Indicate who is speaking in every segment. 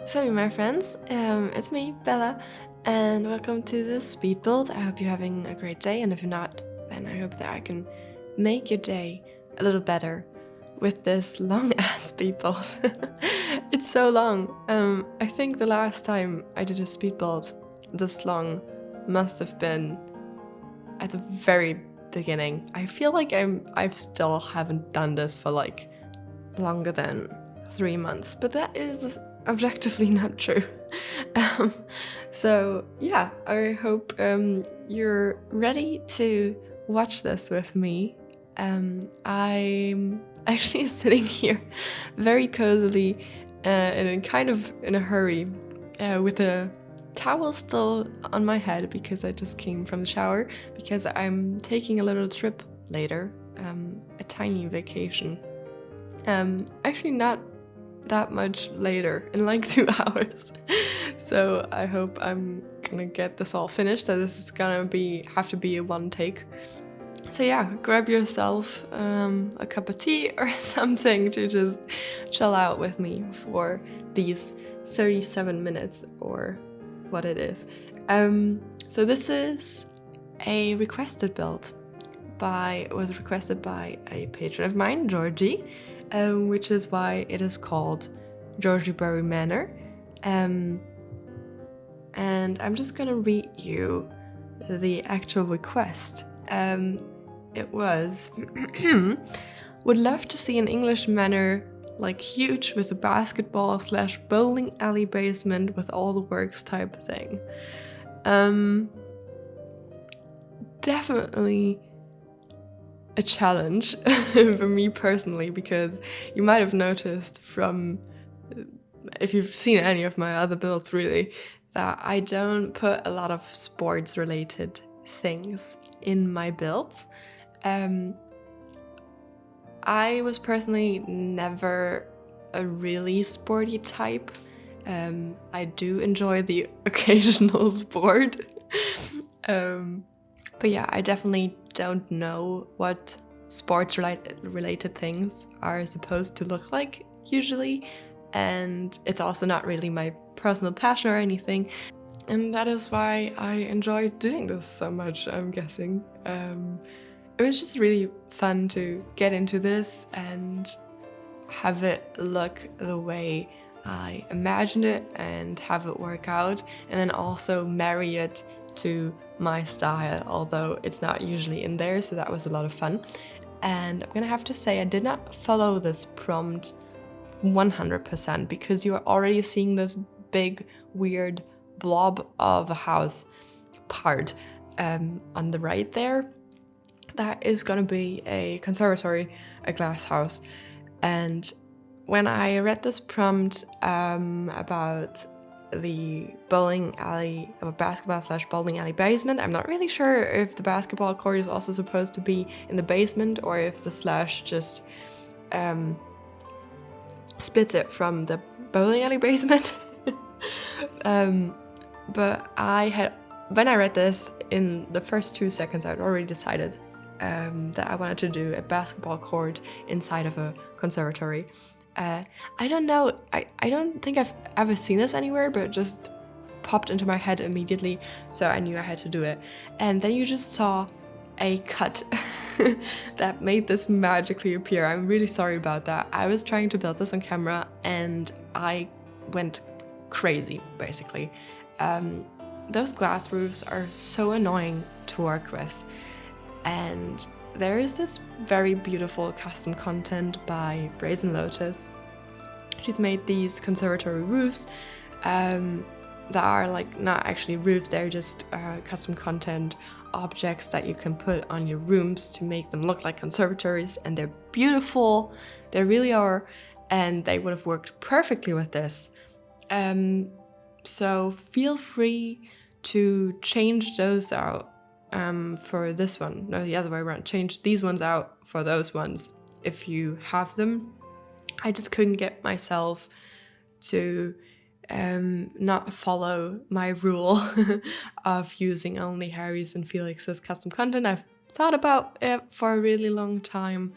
Speaker 1: Salut my friends, it's me, Bella, and welcome to the speed build. I hope you're having a great day, and if you're not, then I hope that I can make your day a little better with this long ass speed build. It's so long. I think the last time I did a speed build this long must have been at the very beginning. I feel like I still haven't done this for like longer than 3 months, but that is objectively not true. So yeah, I hope you're ready to watch this with me. I'm actually sitting here very cozily in a hurry with a towel still on my head because I just came from the shower, because I'm taking a little trip later, a tiny vacation. Actually not that much later, in like 2 hours. So I hope I'm gonna get this all finished, so this is gonna have to be a one take. So yeah, grab yourself a cup of tea or something to just chill out with me for these 37 minutes or what it is. So this is a requested build. Was requested by a patron of mine, Georgie, which is why it is called Georgiebury Manor. And I'm just gonna read you the actual request. It was, would love to see an English manor, like huge, with a basketball / bowling alley basement with all the works type thing. Definitely a challenge for me personally, because you might have noticed from, if you've seen any of my other builds really, that I don't put a lot of sports related things in my builds. I was personally never a really sporty type. I do enjoy the occasional sport. But yeah, I definitely don't know what sports related things are supposed to look like usually, and it's also not really my personal passion or anything, and that is why I enjoy doing this so much, I'm guessing. It was just really fun to get into this and have it look the way I imagined it and have it work out, and then also marry it to my style, although it's not usually in there, so that was a lot of fun. And I'm gonna have to say I did not follow this prompt 100% because you are already seeing this big weird blob of a house part on the right there. That is gonna be a conservatory, a glass house. And when I read this prompt about the bowling alley, or basketball / bowling alley basement, I'm not really sure if the basketball court is also supposed to be in the basement or if the slash just splits it from the bowling alley basement. But when I read this, in the first 2 seconds, I'd already decided that I wanted to do a basketball court inside of a conservatory. I don't know, I don't think I've ever seen this anywhere, but it just popped into my head immediately, so I knew I had to do it. And then you just saw a cut that made this magically appear. I'm really sorry about that. I was trying to build this on camera and I went crazy, basically. Those glass roofs are so annoying to work with. And there is this very beautiful custom content by Brazen Lotus. She's made these conservatory roofs that are like not actually roofs, they're just custom content objects that you can put on your rooms to make them look like conservatories, and they're beautiful, they really are, and they would have worked perfectly with this. So feel free to change those out for this one. No, the other way around. Change these ones out for those ones if you have them. I just couldn't get myself to not follow my rule of using only Harry's and Felix's custom content. I've thought about it for a really long time,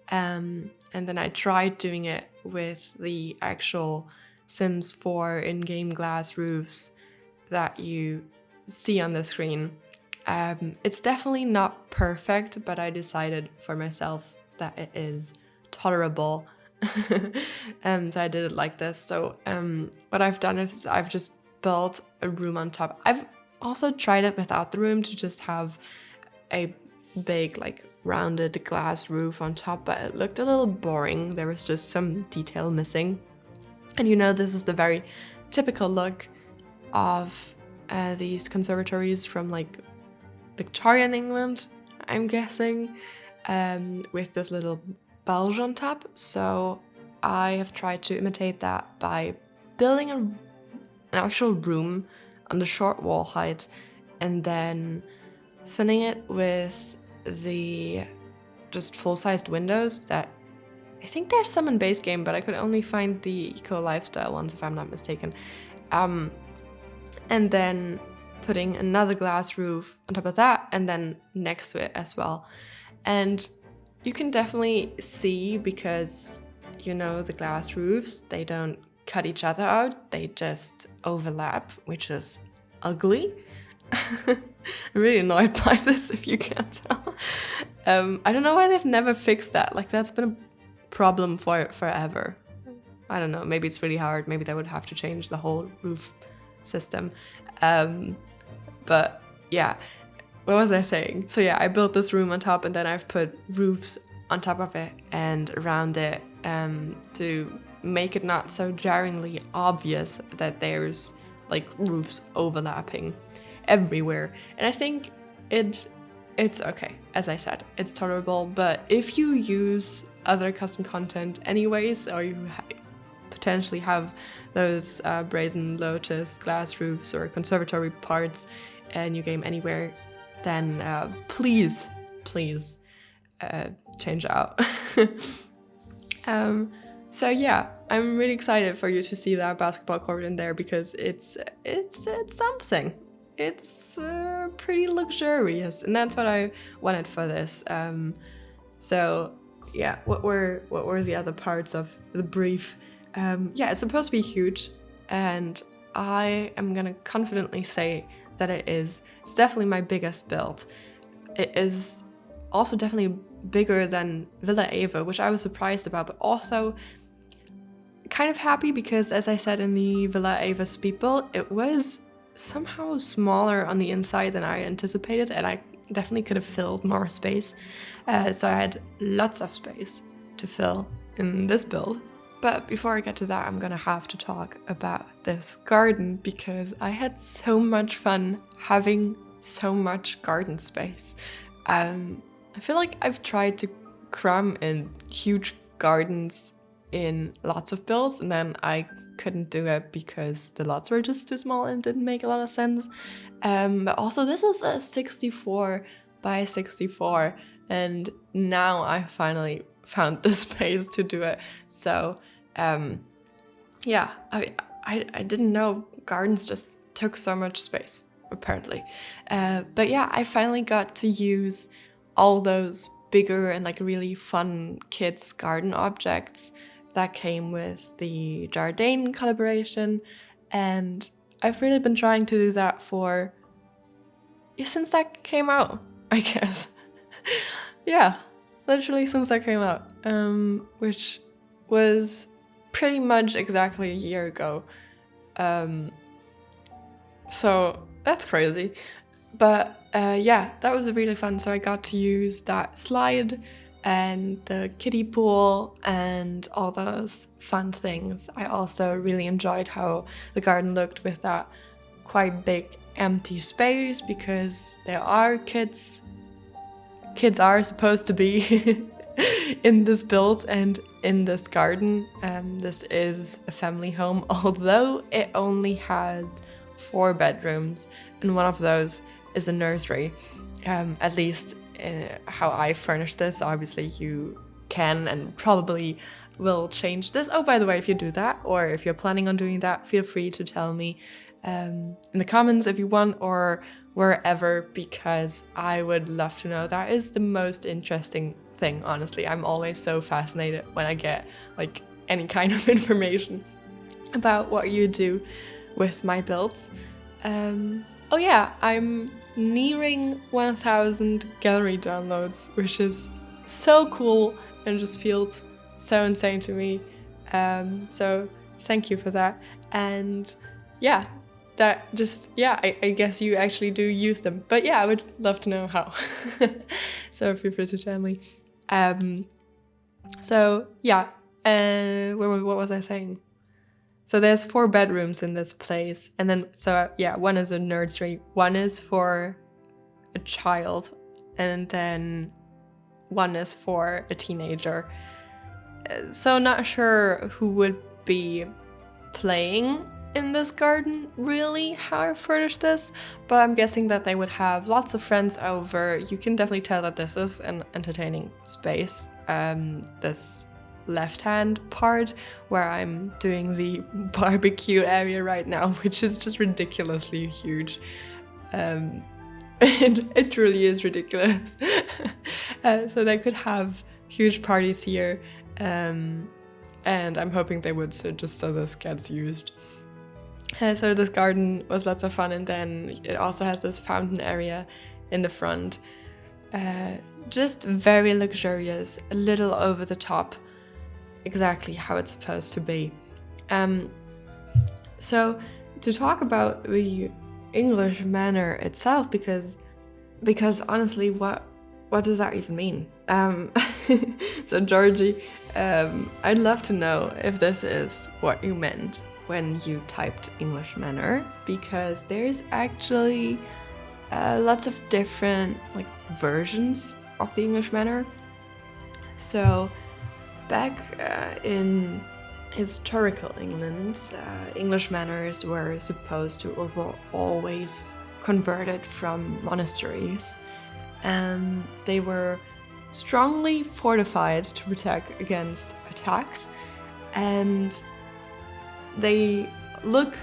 Speaker 1: and then I tried doing it with the actual Sims 4 in-game glass roofs that you see on the screen. It's definitely not perfect, but I decided for myself that it is tolerable. So I did it like this. So what I've done is I've just built a room on top. I've also tried it without the room to just have a big like rounded glass roof on top, but it looked a little boring. There was just some detail missing. And you know, this is the very typical look of these conservatories from like Victorian England, I'm guessing, with this little bulge on top. So I have tried to imitate that by building an actual room on the short wall height and then filling it with the just full-sized windows that I think there's some in base game, but I could only find the eco lifestyle ones if I'm not mistaken. And then putting another glass roof on top of that and then next to it as well. And you can definitely see, because you know the glass roofs, they don't cut each other out, they just overlap, which is ugly. I'm really annoyed by this, if you can't tell. I don't know why they've never fixed that. Like, that's been a problem for forever. I don't know, maybe it's really hard, maybe they would have to change the whole roof system. But yeah, what was I saying? So yeah, I built this room on top and then I've put roofs on top of it and around it to make it not so jarringly obvious that there's like roofs overlapping everywhere. And I think it's okay. As I said, it's tolerable, but if you use other custom content anyways, or you potentially have those brazen lotus glass roofs or conservatory parts in your game anywhere, then please change it out. So yeah, I'm really excited for you to see that basketball court in there, because it's something. It's pretty luxurious, and that's what I wanted for this. So yeah, what were the other parts of the brief? Yeah, it's supposed to be huge, and I am gonna confidently say that it's definitely my biggest build. It is also definitely bigger than Villa Ava, which I was surprised about, but also kind of happy because, as I said in the Villa Ava speed build, it was somehow smaller on the inside than I anticipated, and I definitely could have filled more space. So I had lots of space to fill in this build. But before I get to that, I'm gonna have to talk about this garden, because I had so much fun having so much garden space. I feel like I've tried to cram in huge gardens in lots of builds, and then I couldn't do it because the lots were just too small and didn't make a lot of sense. But also, this is a 64 by 64, and now I finally found the space to do it. So yeah, I didn't know gardens just took so much space, apparently. But yeah, I finally got to use all those bigger and like really fun kids garden objects that came with the Jardine collaboration, and I've really been trying to do that since that came out, I guess. Yeah, literally since that came out, which was pretty much exactly a year ago. So that's crazy. But yeah, that was really fun. So I got to use that slide and the kiddie pool and all those fun things. I also really enjoyed how the garden looked with that quite big empty space, because there are kids are supposed to be in this build and in this garden. This is a family home, although it only has 4 bedrooms, and one of those is a nursery. At least how I furnished this. Obviously you can and probably will change this. Oh, by the way, if you do that, or if you're planning on doing that, feel free to tell me in the comments if you want, or wherever, because I would love to know. That is the most interesting thing, honestly. I'm always so fascinated when I get like any kind of information about what you do with my builds. Oh yeah, I'm nearing 1,000 gallery downloads, which is so cool and just feels so insane to me. So thank you for that. And yeah, I guess you actually do use them. But yeah, I would love to know how. So feel free to tell me. So yeah, what was I saying? So there's 4 bedrooms in this place, and then one is a nursery, one is for a child, and then one is for a teenager. So not sure who would be playing in this garden, really, how I furnished this, but I'm guessing that they would have lots of friends over. You can definitely tell that this is an entertaining space. This left-hand part where I'm doing the barbecue area right now, which is just ridiculously huge. It truly is ridiculous. So they could have huge parties here, and I'm hoping they would, so this gets used. So this garden was lots of fun, and then it also has this fountain area in the front. Just very luxurious, a little over the top, exactly how it's supposed to be. So to talk about the English Manor itself, because honestly, what does that even mean? So Georgie, I'd love to know if this is what you meant when you typed English Manor, because there's actually lots of different versions of the English Manor. So back in historical England, English manors were supposed to, or were always converted from monasteries, and they were strongly fortified to protect against attacks. And they look,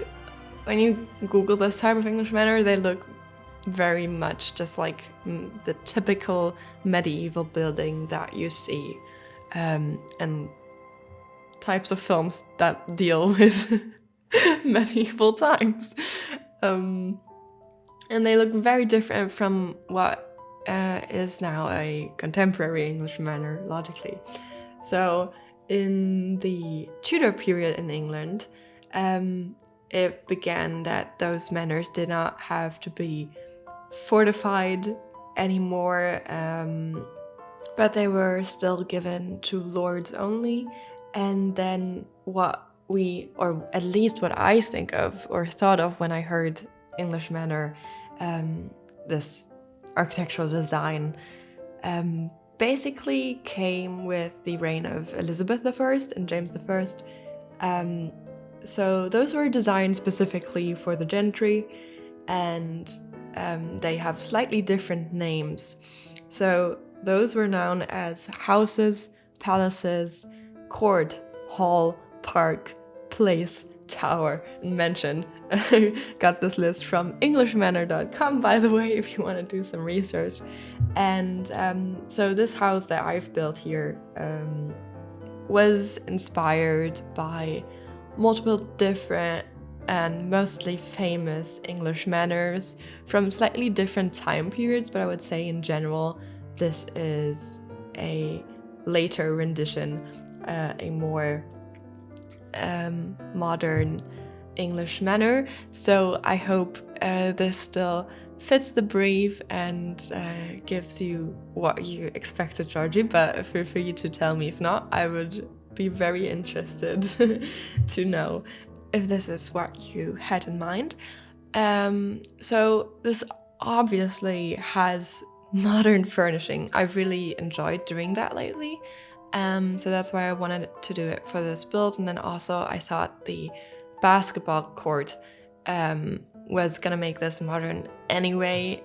Speaker 1: when you Google this type of English manor, they look very much just like the typical medieval building that you see, and types of films that deal with medieval times. And they look very different from what is now a contemporary English manor, logically. So in the Tudor period in England, it began that those manors did not have to be fortified anymore, but they were still given to lords only. And then what at least what I think of or thought of when I heard English Manor, this architectural design, basically came with the reign of Elizabeth I and James I. So those were designed specifically for the gentry, and they have slightly different names. So those were known as houses, palaces, court, hall, park, place, tower, and mansion. Got this list from englishmanor.com, by the way, if you want to do some research. And so this house that I've built here was inspired by multiple different and mostly famous English manors from slightly different time periods, but I would say in general this is a later rendition, a more modern English manor. So I hope this still fits the brief and gives you what you expected, Georgie, but feel free to tell me if not. I would be very interested to know if this is what you had in mind. So this obviously has modern furnishing. I've really enjoyed doing that lately. So that's why I wanted to do it for this build. And then also I thought the basketball court was gonna make this modern anyway.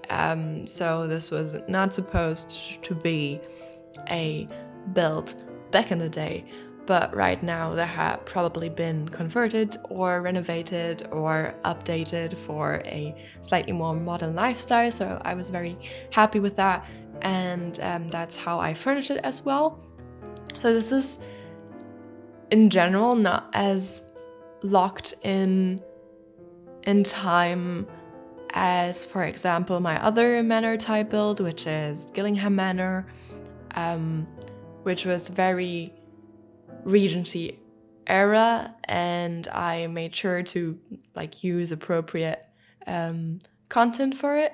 Speaker 1: So this was not supposed to be a build back in the day, but right now they have probably been converted or renovated or updated for a slightly more modern lifestyle. So I was very happy with that, and that's how I furnished it as well. So this is in general not as locked in time as, for example, my other manor type build, which is Gillingham Manor, which was very Regency era, and I made sure to like use appropriate content for it.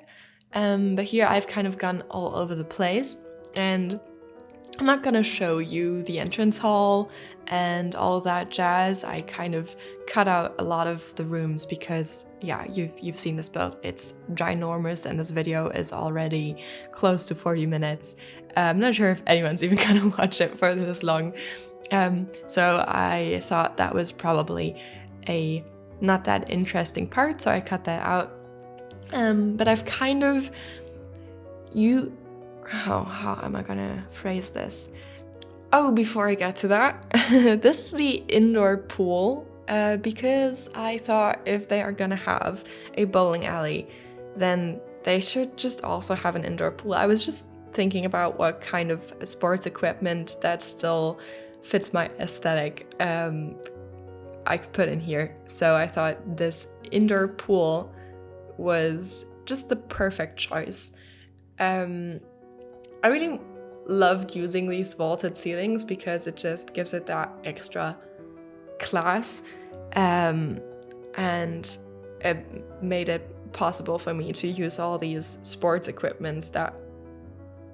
Speaker 1: But here I've kind of gone all over the place, and I'm not gonna show you the entrance hall and all that jazz. I kind of cut out a lot of the rooms because, yeah, you've seen this build. It's ginormous, and this video is already close to 40 minutes. I'm not sure if anyone's even gonna watch it for this long. So I thought that was probably a not that interesting part, so I cut that out. But I've kind of how am I gonna phrase this? Oh, before I get to that, this is the indoor pool, because I thought if they are gonna have a bowling alley, then they should just also have an indoor pool. I was just thinking about what kind of sports equipment that still fits my aesthetic I could put in here. So I thought this indoor pool was just the perfect choice. I really loved using these vaulted ceilings because it just gives it that extra class, and it made it possible for me to use all these sports equipments that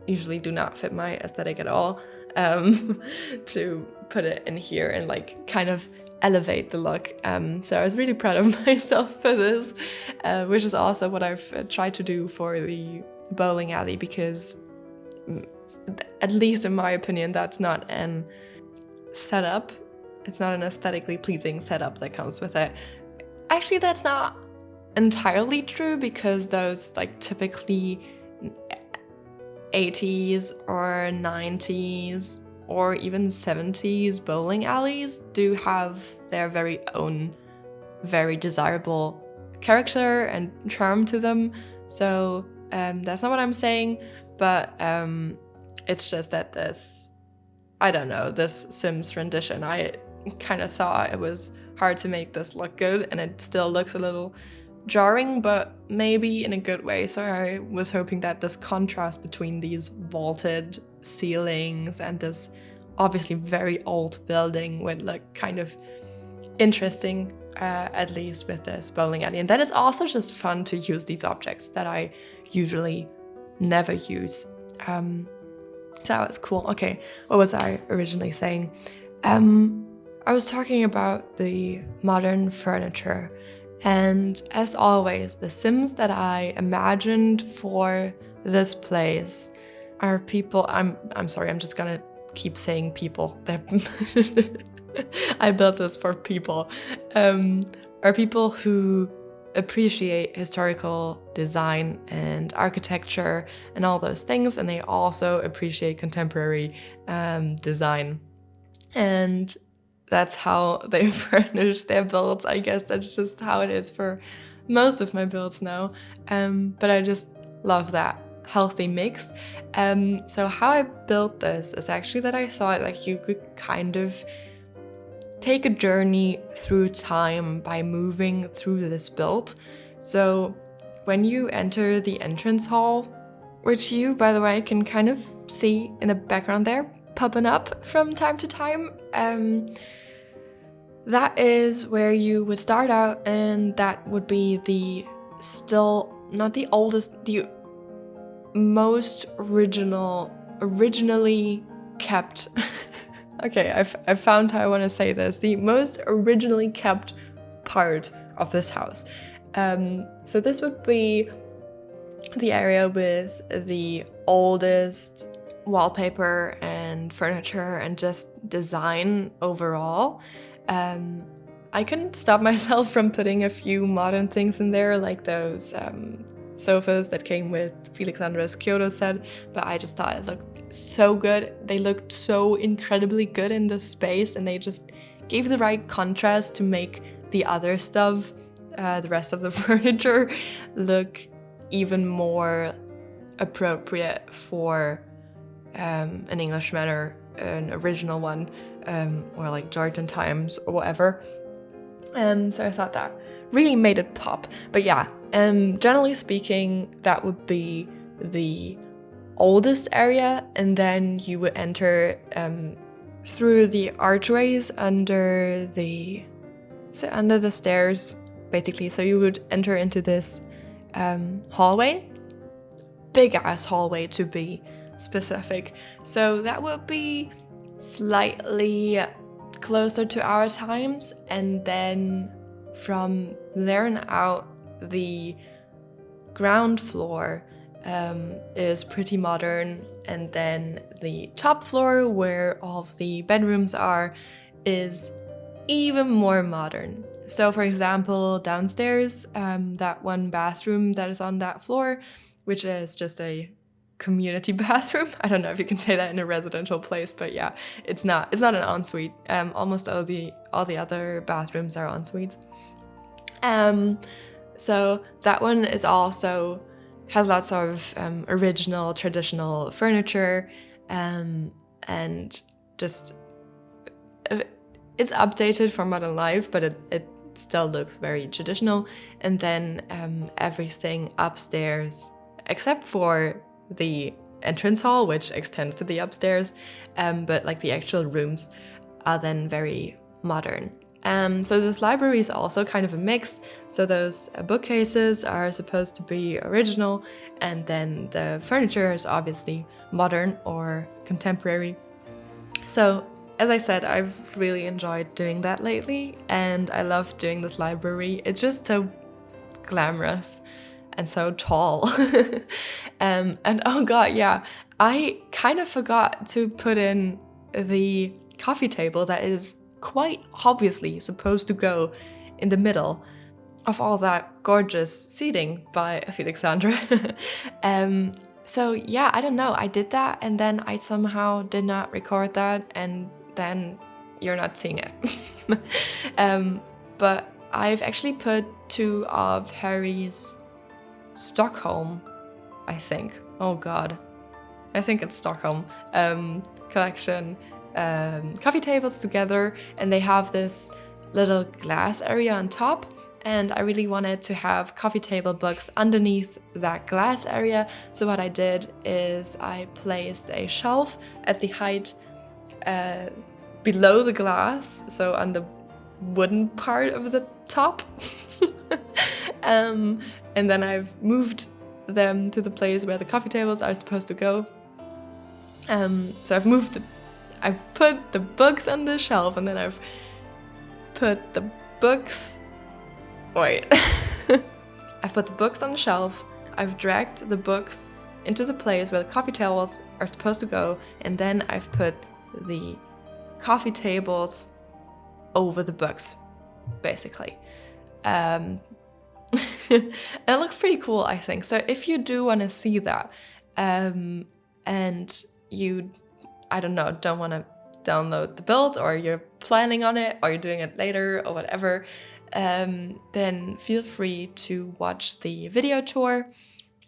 Speaker 1: usually do not fit my aesthetic at all, to put it in here and like kind of elevate the look. So I was really proud of myself for this, which is also what I've tried to do for the bowling alley, because at least in my opinion, that's not an setup. It's not an aesthetically pleasing setup that comes with it. Actually, that's not entirely true, because those like typically 80s or 90s or even 70s bowling alleys do have their very own, very desirable character and charm to them. So that's not what I'm saying, but it's just that this Sims rendition, I kind of thought it was hard to make this look good, and it still looks a little jarring, but maybe in a good way. So I was hoping that this contrast between these vaulted ceilings and this obviously very old building would look kind of interesting, at least with this bowling alley. And then it's also just fun to use these objects that I usually never use. So that was cool. Okay, what was I originally saying? I was talking about the modern furniture. And as always, the Sims that I imagined for this place are people. I'm sorry, I'm just gonna keep saying people. I built this for people. Are people who appreciate historical design and architecture and all those things, and they also appreciate contemporary design. And that's how they furnish their builds. I guess that's just how it is for most of my builds now. But I just love that healthy mix. So how I built this is actually that I thought like you could kind of take a journey through time by moving through this build. So when you enter the entrance hall, which you, by the way, can kind of see in the background there, popping up from time to time, that is where you would start out, and that would be the still not the oldest, the most originally kept okay, I've found how I want to say this, the most originally kept part of this house. So this would be the area with the oldest wallpaper and furniture and just design overall. I couldn't stop myself from putting a few modern things in there, like those sofas that came with Felix Andres Kyoto set, but I just thought it looked so good. They looked so incredibly good in this space, and they just gave the right contrast to make the other stuff, the rest of the furniture, look even more appropriate for an English Manor, an original one, or like Georgian times or whatever. So I thought that really made it pop. But yeah, generally speaking, that would be the oldest area, and then you would enter through the archways under the stairs, basically. So you would enter into this hallway, big ass hallway to be specific. So that would be slightly closer to our times, and then from there on out, the ground floor is pretty modern, and then the top floor, where all of the bedrooms are, is even more modern. So for example, downstairs, that one bathroom that is on that floor, which is just a community bathroom. I don't know if you can say that in a residential place, but yeah, it's not an ensuite. Almost all the other bathrooms are ensuites. So that one is also has lots of original traditional furniture, and just it's updated for modern life, but it still looks very traditional. And then everything upstairs, except for the entrance hall, which extends to the upstairs, but like the actual rooms are then very modern. So this library is also kind of a mix. So those bookcases are supposed to be original, and then the furniture is obviously modern or contemporary. So as I said, I've really enjoyed doing that lately, and I love doing this library. It's just so glamorous and so tall. And oh god, yeah, I kind of forgot to put in the coffee table that is quite obviously supposed to go in the middle of all that gorgeous seating by Felixandra. So yeah, I don't know, I did that, and then I somehow did not record that, and then you're not seeing it. But I've actually put 2 of Harry's Stockholm, I think. Oh god. I think it's Stockholm collection coffee tables together, and they have this little glass area on top, and I really wanted to have coffee table books underneath that glass area. So what I did is I placed a shelf at the height below the glass, so on the wooden part of the top. And then I've moved them to the place where the coffee tables are supposed to go. So I've put the books on the shelf, and then I've put the books... Wait. I've put the books on the shelf, I've dragged the books into the place where the coffee tables are supposed to go, and then I've put the coffee tables over the books, basically. And it looks pretty cool, I think. So if you do want to see that, and you, I don't know, don't want to download the build, or you're planning on it, or you're doing it later, or whatever, then feel free to watch the video tour.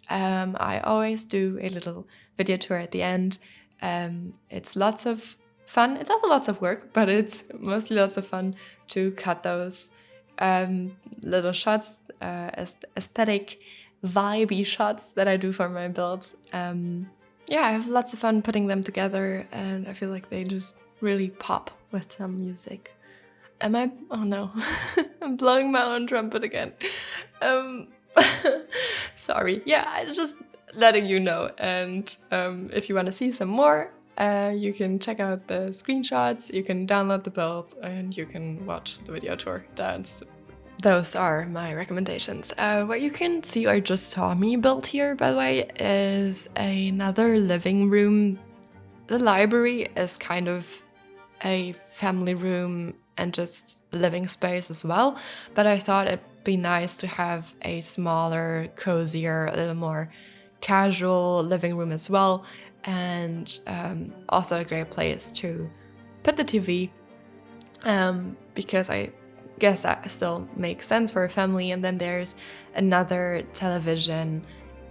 Speaker 1: I always do a little video tour at the end. It's lots of fun. It's also lots of work, but it's mostly lots of fun to cut those little shots, aesthetic, vibey shots that I do for my builds. Yeah, I have lots of fun putting them together, and I feel like they just really pop with some music. Am I? Oh no, I'm blowing my own trumpet again. Sorry. Yeah, I'm just letting you know. And if you want to see some more, you can check out the screenshots, you can download the builds, and you can watch the video tour. Those are my recommendations. What you can see or just saw me build here, by the way, is another living room. The library is kind of a family room and just living space as well, but I thought it'd be nice to have a smaller, cozier, a little more casual living room as well, and also a great place to put the TV, because I guess that still makes sense for a family. And then there's another television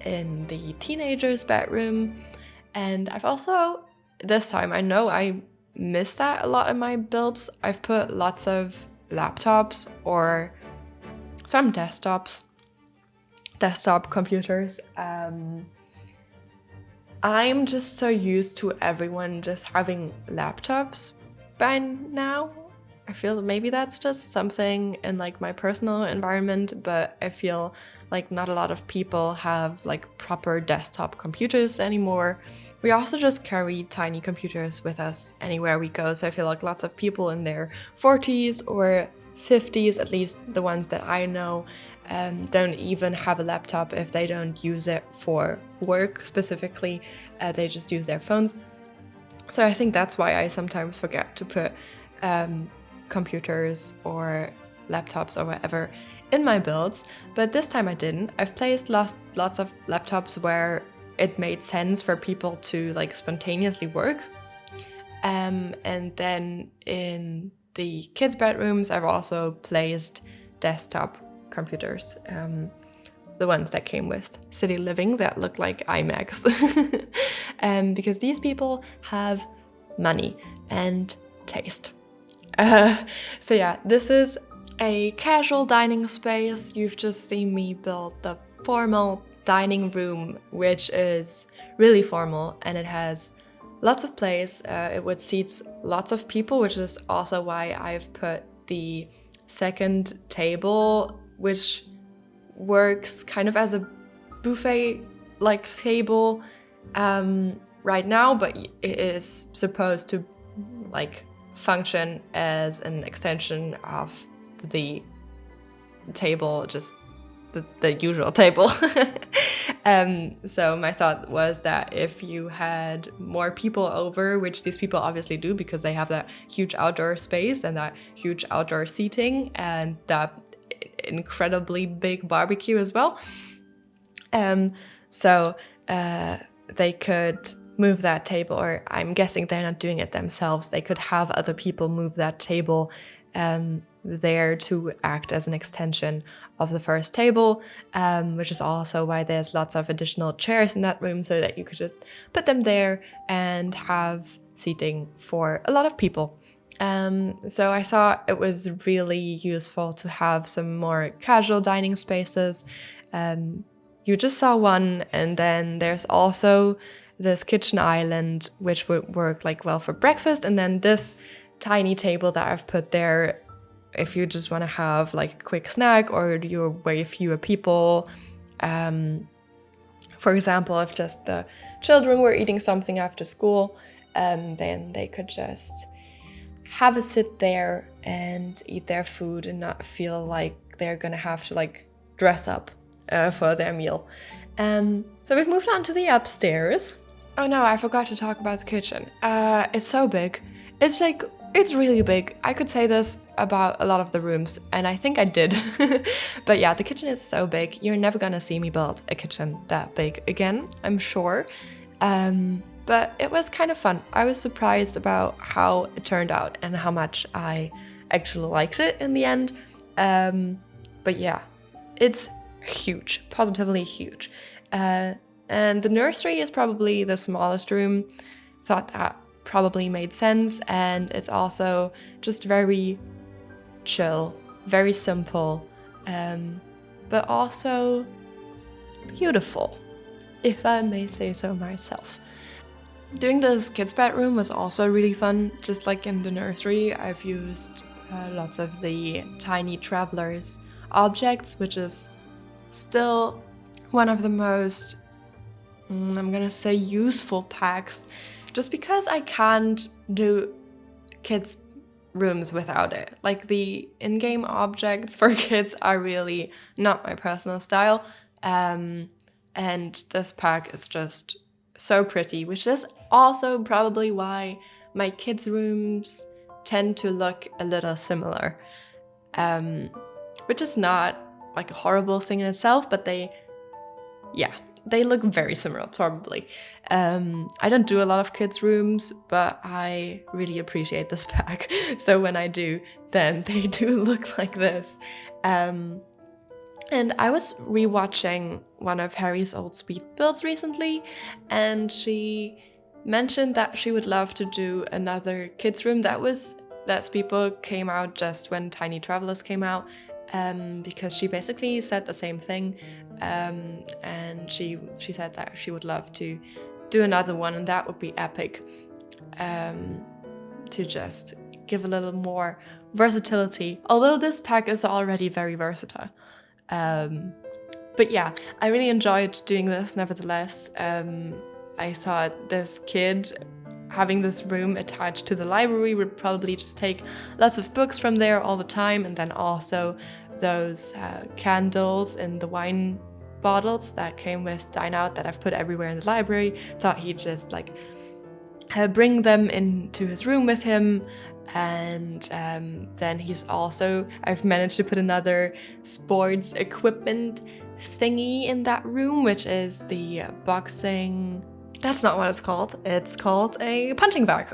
Speaker 1: in the teenager's bedroom, and I've also, this time, I know I miss that a lot in my builds, I've put lots of laptops or some desktop computers. I'm just so used to everyone just having laptops by now. I feel maybe that's just something in like my personal environment, but I feel like not a lot of people have like proper desktop computers anymore. We also just carry tiny computers with us anywhere we go, so I feel like lots of people in their 40s or 50s, at least the ones that I know, don't even have a laptop if they don't use it for work specifically. They just use their phones. So I think that's why I sometimes forget to put computers or laptops or whatever in my builds, but this time I didn't. I've placed lots of laptops where it made sense for people to like spontaneously work. And then in the kids' bedrooms, I've also placed desktop computers, the ones that came with City Living that look like iMacs, because these people have money and taste. So yeah, this is a casual dining space. You've just seen me build the formal dining room, which is really formal, and it has lots of place. It would seat lots of people, which is also why I've put the second table, which works kind of as a buffet-like table right now, but it is supposed to like function as an extension of the table, just the usual table. So my thought was that if you had more people over, which these people obviously do because they have that huge outdoor space and that huge outdoor seating and that incredibly big barbecue as well, so they could move that table, or I'm guessing they're not doing it themselves. They could have other people move that table there to act as an extension of the first table, which is also why there's lots of additional chairs in that room so that you could just put them there and have seating for a lot of people. So I thought it was really useful to have some more casual dining spaces. You just saw one, and then there's also this kitchen island, which would work like well for breakfast, and then this tiny table that I've put there if you just want to have like a quick snack or you're way fewer people. For example, if just the children were eating something after school, then they could just have a sit there and eat their food and not feel like they're gonna have to like dress up for their meal. So we've moved on to the upstairs. Oh no, I forgot to talk about the kitchen. It's so big. It's really big. I could say this about a lot of the rooms, and I think I did. But yeah, the kitchen is so big. You're never gonna see me build a kitchen that big again, I'm sure. But it was kind of fun. I was surprised about how it turned out and how much I actually liked it in the end. But yeah, it's huge, positively huge. And the nursery is probably the smallest room. Thought that probably made sense, and it's also just very chill, very simple, but also beautiful, if I may say so myself. Doing this kids' bedroom was also really fun. Just like in the nursery, I've used lots of the tiny travelers objects, which is still one of the most, I'm gonna say, useful packs, just because I can't do kids' rooms without it. Like, the in-game objects for kids are really not my personal style, and this pack is just so pretty, which is also probably why my kids' rooms tend to look a little similar, which is not like a horrible thing in itself, but they look very similar, probably. I don't do a lot of kids' rooms, but I really appreciate this pack. So when I do, then they do look like this. And I was rewatching one of Harry's old speed builds recently, and she mentioned that she would love to do another kids' room that was Less people came out just when Tiny Travelers came out, because she basically said the same thing, and she said that she would love to do another one, and that would be epic, to just give a little more versatility, although this pack is already very versatile. But yeah, I really enjoyed doing this nevertheless. I thought this kid having this room attached to the library would probably just take lots of books from there all the time, and then also those candles in the wine bottles that came with Dine Out that I've put everywhere in the library. Thought he'd just like bring them into his room with him. And then I've managed to put another sports equipment thingy in that room, which is the boxing. That's not what it's called. It's called a punching bag.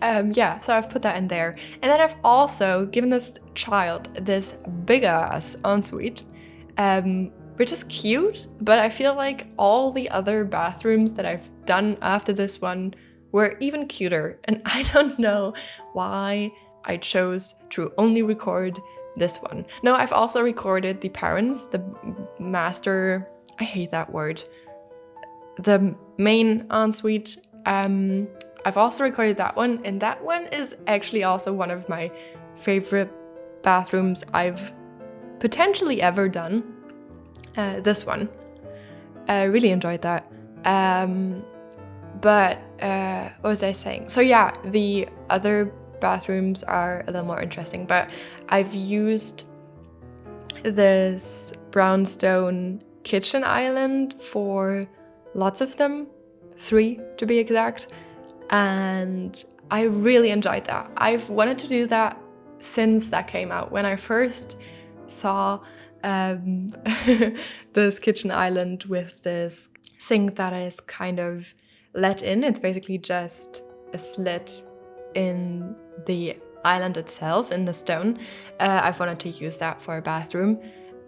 Speaker 1: Yeah, so I've put that in there. And then I've also given this child this big ass ensuite, which is cute, but I feel like all the other bathrooms that I've done after this one were even cuter. And I don't know why I chose to only record this one. No, I've also recorded the parents, the master, I hate that word, the main ensuite. I've also recorded that one, and that one is actually also one of my favorite bathrooms I've potentially ever done. This one. I really enjoyed that. But what was I saying? So yeah, the other bathrooms are a little more interesting, but I've used this brownstone kitchen island for lots of them, 3 to be exact, and I really enjoyed that. I've wanted to do that since that came out. When I first saw this kitchen island with this sink that is kind of let in, it's basically just a slit in the island itself, in the stone. I've wanted to use that for a bathroom,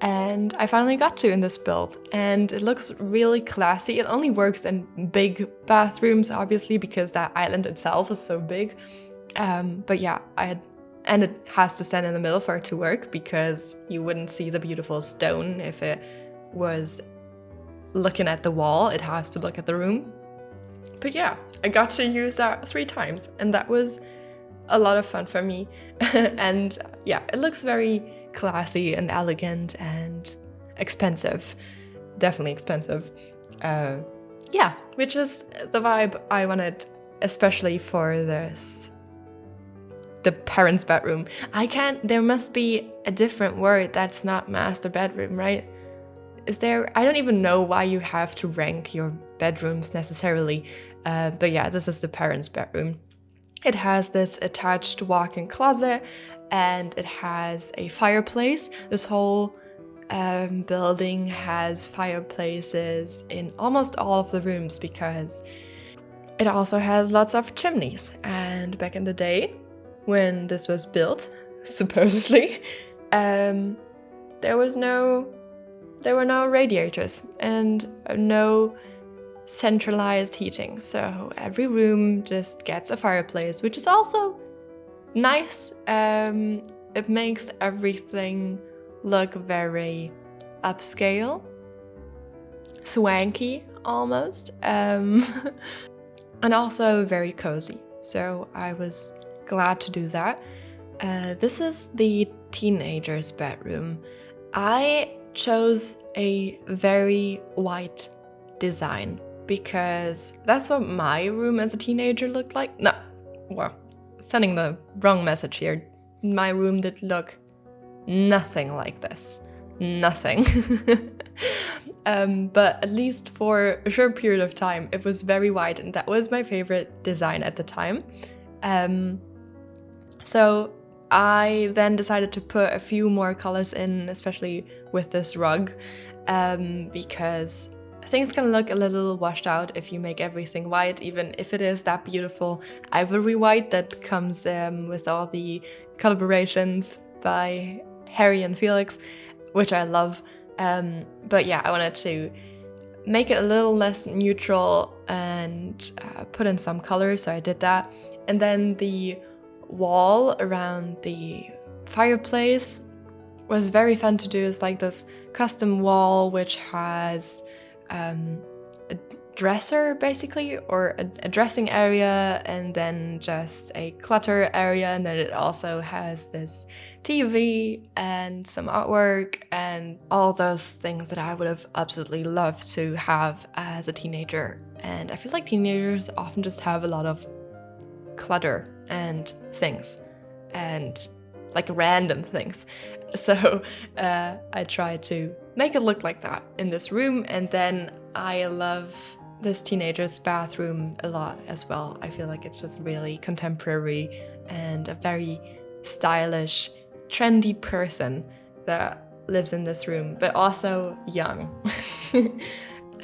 Speaker 1: and I finally got to in this build, and it looks really classy. It only works in big bathrooms, obviously, because that island itself is so big. But yeah, and it has to stand in the middle for it to work, because you wouldn't see the beautiful stone if it was looking at the wall. It has to look at the room. But yeah, I got to use that 3 times, and that was a lot of fun for me. And yeah, it looks very classy and elegant and expensive. Definitely expensive. Yeah, which is the vibe I wanted, especially for the parents' bedroom. There must be a different word that's not master bedroom, right? Is there? I don't even know why you have to rank your bedrooms necessarily. But yeah, this is the parents' bedroom. It has this attached walk-in closet, and it has a fireplace. This whole building has fireplaces in almost all of the rooms, because it also has lots of chimneys. And back in the day, when this was built, supposedly, there were no radiators and no centralized heating. So every room just gets a fireplace, which is also nice. It makes everything look very upscale, swanky almost, and also very cozy. So I was glad to do that. This is the teenager's bedroom. I chose a very white design because that's what my room as a teenager looked like. No, well, sending the wrong message here. My room did look nothing like this. Nothing. But at least for a short period of time, it was very white, and that was my favorite design at the time. So I then decided to put a few more colors in, especially with this rug, because I think it's gonna look a little washed out if you make everything white, even if it is that beautiful ivory white that comes with all the collaborations by Harry and Felix, which I love. But yeah, I wanted to make it a little less neutral and put in some colors, so I did that. And then the wall around the fireplace was very fun to do. It's like this custom wall which has a dresser basically, or a dressing area, and then just a clutter area, and then it also has this TV and some artwork and all those things that I would have absolutely loved to have as a teenager. And I feel like teenagers often just have a lot of clutter and things, and like random things. So I tried to make it look like that in this room. And then I love this teenager's bathroom a lot as well. I feel like it's just really contemporary and a very stylish, trendy person that lives in this room, but also young.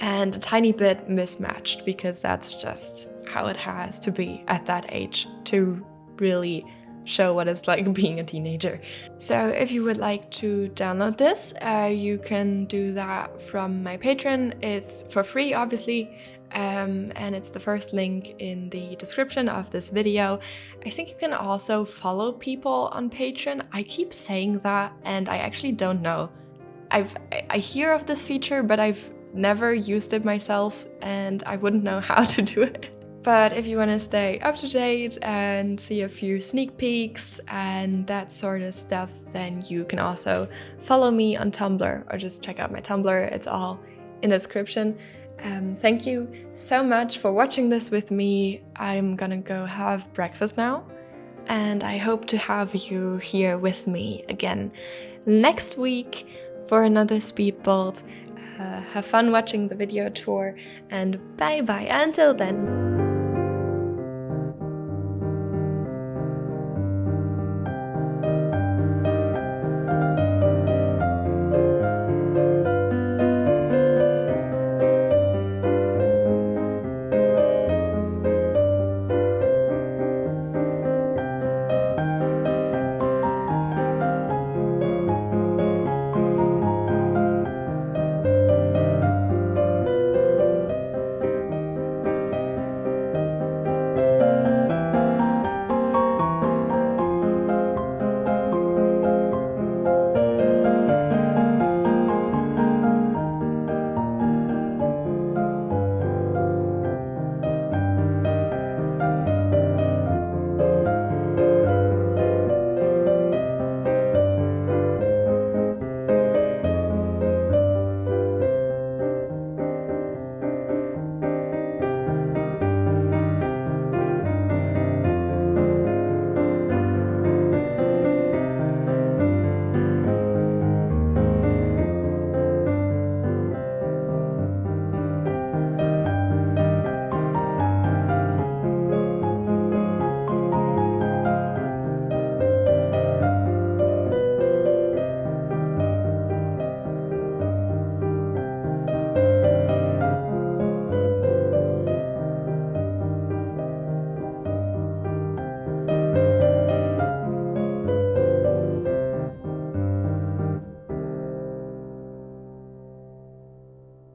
Speaker 1: And a tiny bit mismatched, because that's just how it has to be at that age to really show what it's like being a teenager. So if you would like to download this, you can do that from my Patreon. It's for free, obviously, and it's the first link in the description of this video. I think you can also follow people on Patreon. I keep saying that, and I actually don't know. I hear of this feature, but I've never used it myself, and I wouldn't know how to do it. But if you want to stay up to date and see a few sneak peeks and that sort of stuff, then you can also follow me on Tumblr, or just check out my Tumblr. It's all in the description. Thank you so much for watching this with me. I'm gonna go have breakfast now, and I hope to have you here with me again next week for another speed build. Have fun watching the video tour, and bye bye until then.